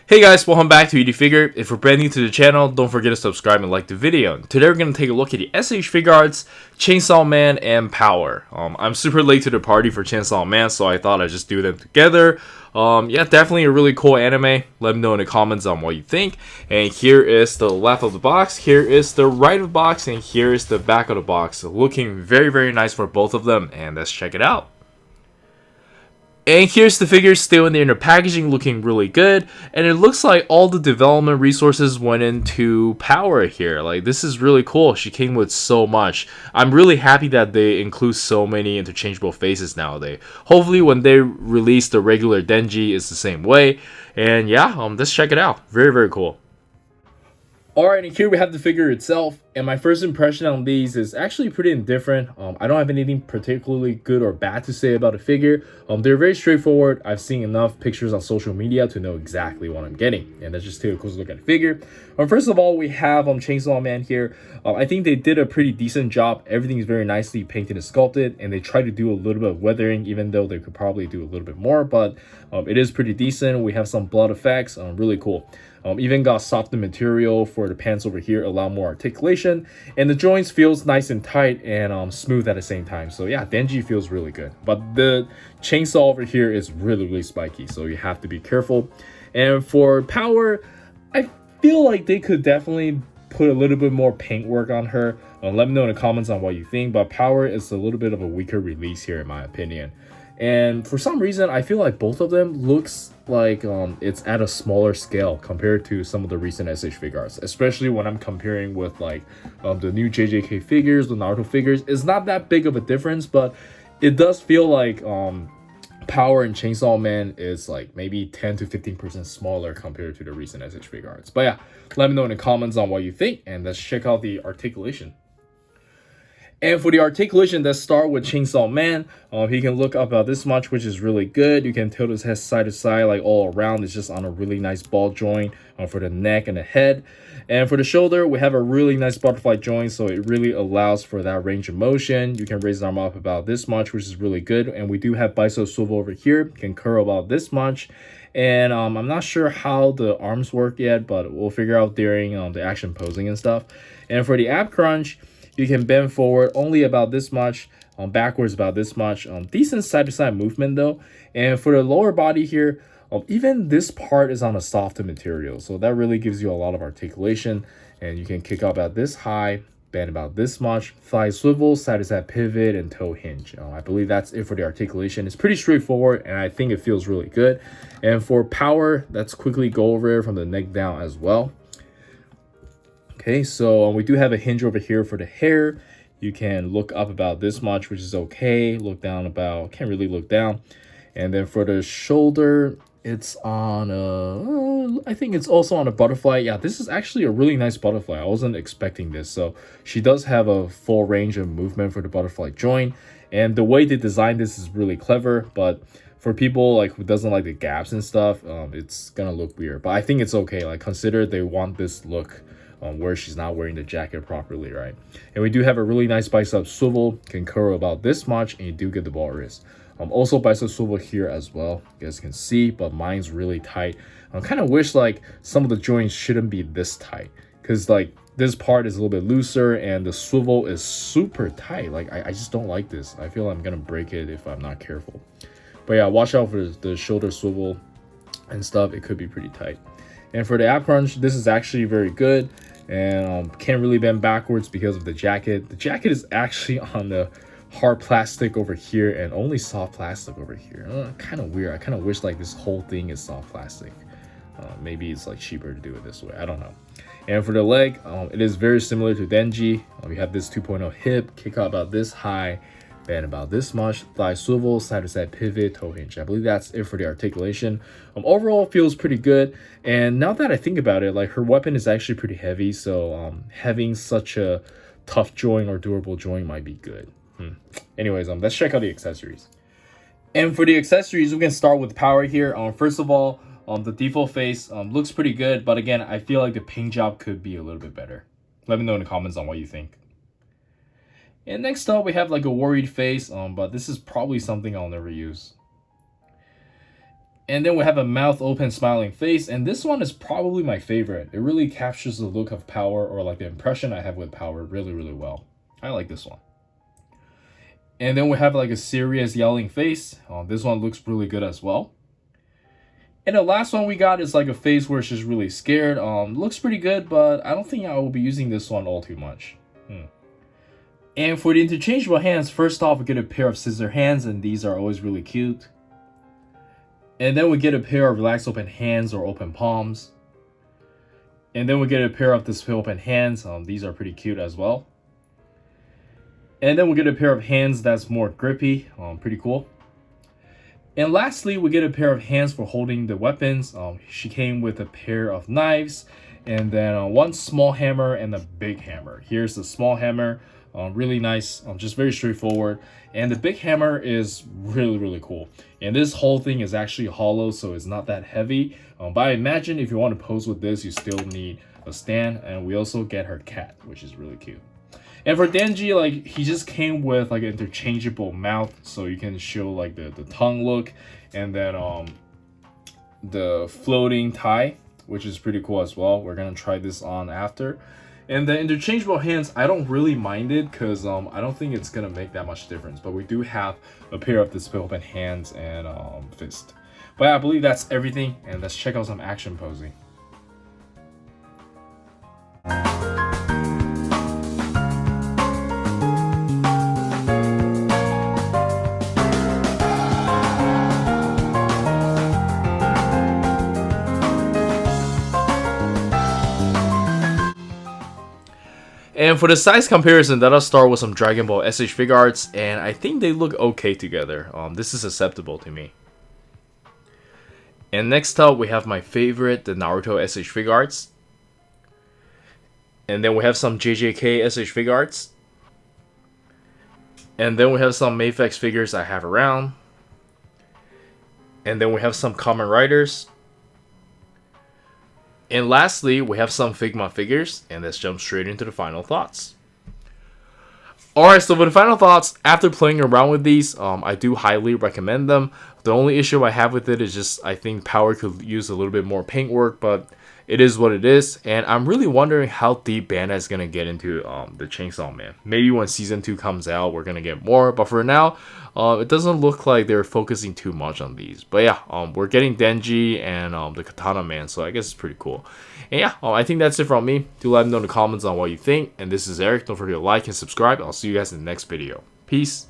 Hey guys, welcome back to S.H.Figuarts. If you're brand new to the channel, don't forget to subscribe and like the video. Today we're going to take a look at the S.H.Figuarts, Chainsawman, and Power. I'm super late to the party for Chainsawman, so I thought I'd just do them together. Yeah, definitely a really cool anime. Let me know in the comments on what you think. And here is the left of the box, here is the right of the box, and here is the back of the box. Looking very, very nice for both of them, and let's check it out. And here's the figures still in the inner packaging, looking really good. And it looks like all the development resources went into Power here. Like, this is really cool. She came with so much. I'm really happy that they include so many interchangeable faces nowadays. Hopefully when they release the regular Denji, it's the same way. And yeah, let's check it out. Very, very cool. Alright, and here we have the figure itself, and my first impression on these is actually pretty indifferent. I don't have anything particularly good or bad to say about the figure. They're very straightforward. I've seen enough pictures on social media to know exactly what I'm getting, and let's just take a closer look at the figure. First of all, we have Chainsawman here. I think they did a pretty decent job. Everything is very nicely painted and sculpted, and they try to do a little bit of weathering, even though they could probably do a little bit more, but it is pretty decent. We have some blood effects, really cool. Even got softened material for the pants over here, allow more articulation, and the joints feels nice and tight and smooth at the same time. So yeah, Denji feels really good, but the chainsaw over here is really, really spiky, so you have to be careful. And for Power, I feel like they could definitely put a little bit more paint work on her. Let me know in the comments on what you think, but Power is a little bit of a weaker release here in my opinion. And for some reason, I feel like both of them looks like it's at a smaller scale compared to some of the recent S.H.Figuarts, especially when I'm comparing with like the new JJK figures, the Naruto figures. It's not that big of a difference, but it does feel like Power and Chainsawman is like maybe 10 to 15% smaller compared to the recent S.H.Figuarts. But yeah, let me know in the comments on what you think, and let's check out the articulation. And for the articulation, let's start with Chainsawman. He can look up about this much, which is really good. You can tilt his head side to side, like all around. It's just on a really nice ball joint for the neck and the head. And for the shoulder, we have a really nice butterfly joint, so it really allows for that range of motion. You can raise the arm up about this much, which is really good. And we do have bicep swivel over here, can curl about this much. And I'm not sure how the arms work yet, but we'll figure out during the action posing and stuff. And for the ab crunch, you can bend forward only about this much, backwards about this much. Decent side-to-side movement though. And for the lower body here, even this part is on a softer material, so that really gives you a lot of articulation. And you can kick up about this high, bend about this much, thigh swivel, side-to-side pivot, and toe hinge. I believe that's it for the articulation. It's pretty straightforward, and I think it feels really good. And for Power, let's quickly go over it from the neck down as well. Okay, so we do have a hinge over here for the hair. You can look up about this much, which is okay. Look down about, can't really look down. And then for the shoulder, it's on a, I think it's also on a butterfly. Yeah, this is actually a really nice butterfly. I wasn't expecting this. So she does have a full range of movement for the butterfly joint. And the way they designed this is really clever, but for people like who doesn't like the gaps and stuff, it's gonna look weird. But I think it's okay. Like, consider they want this look where she's not wearing the jacket properly, right? And we do have a really nice bicep swivel, can curl about this much, and you do get the ball wrist. Also bicep swivel here as well, you guys can see, but mine's really tight. I kind of wish like some of the joints shouldn't be this tight, because like this part is a little bit looser and the swivel is super tight. Like I just don't like this. I feel I'm gonna break it if I'm not careful. But yeah, watch out for the shoulder swivel and stuff. It could be pretty tight. And for the ab crunch, this is actually very good. And can't really bend backwards because of the jacket. The jacket is actually on the hard plastic over here and only soft plastic over here. Kind of weird. I kind of wish like this whole thing is soft plastic. Maybe it's like cheaper to do it this way. I don't know. And for the leg, it is very similar to Denji. We have this 2.0 hip, kick out about this high, bend about this much, thigh swivel, side-to-side pivot, toe hinge. I believe that's it for the articulation. Overall, feels pretty good. And now that I think about it, like her weapon is actually pretty heavy, so having such a tough joint or durable joint might be good. Anyways, let's check out the accessories. And for the accessories, we can start with Power here. First of all, the default face looks pretty good, but again, I feel like the paint job could be a little bit better. Let me know in the comments on what you think. And next up, we have like a worried face, but this is probably something I'll never use. And then we have a mouth open smiling face, and this one is probably my favorite. It really captures the look of power, or like the impression I have with power, really well. I like this one. And then we have like a serious yelling face. This one looks really good as well. And the last one we got is like a face where she's really scared. Looks pretty good, but I don't think I will be using this one all too much. And for the interchangeable hands, first off, we get a pair of scissor hands, and these are always really cute. And then we get a pair of relaxed open hands or open palms. And then we get a pair of display open hands. These are pretty cute as well. And then we get a pair of hands that's more grippy. Pretty cool. And lastly, we get a pair of hands for holding the weapons. She came with a pair of knives, and then one small hammer and a big hammer. Here's the small hammer, really nice, just very straightforward. And the big hammer is really cool. And this whole thing is actually hollow, so it's not that heavy. But I imagine if you want to pose with this, you still need a stand. And we also get her cat, which is really cute. And for Denji, like, he just came with like an interchangeable mouth, so you can show like the tongue look, and then the floating tie, which is pretty cool as well. We're gonna try this on after. And the interchangeable hands, I don't really mind it because I don't think it's gonna make that much difference. But we do have a pair of display open hands and fist. But yeah, I believe that's everything, and let's check out some action posing. And for the size comparison, let us start with some Dragon Ball S.H.Figuarts, and I think they look okay together. This is acceptable to me. And next up, we have my favorite, the Naruto S.H.Figuarts. And then we have some JJK S.H.Figuarts. And then we have some Mayfex figures I have around. And then we have some Kamen Riders. And lastly, we have some Figma figures, and let's jump straight into the final thoughts. Alright, so for the final thoughts, after playing around with these, I do highly recommend them. The only issue I have with it is just I think Power could use a little bit more paint work, but it is what it is. And I'm really wondering how deep Bandai is going to get into the Chainsawman. Maybe when Season 2 comes out, we're going to get more. But for now, it doesn't look like they're focusing too much on these. But yeah, we're getting Denji and the Katana Man, so I guess it's pretty cool. And yeah, I think that's it from me. Do let me know in the comments on what you think. And this is Eric. Don't forget to like and subscribe. I'll see you guys in the next video. Peace.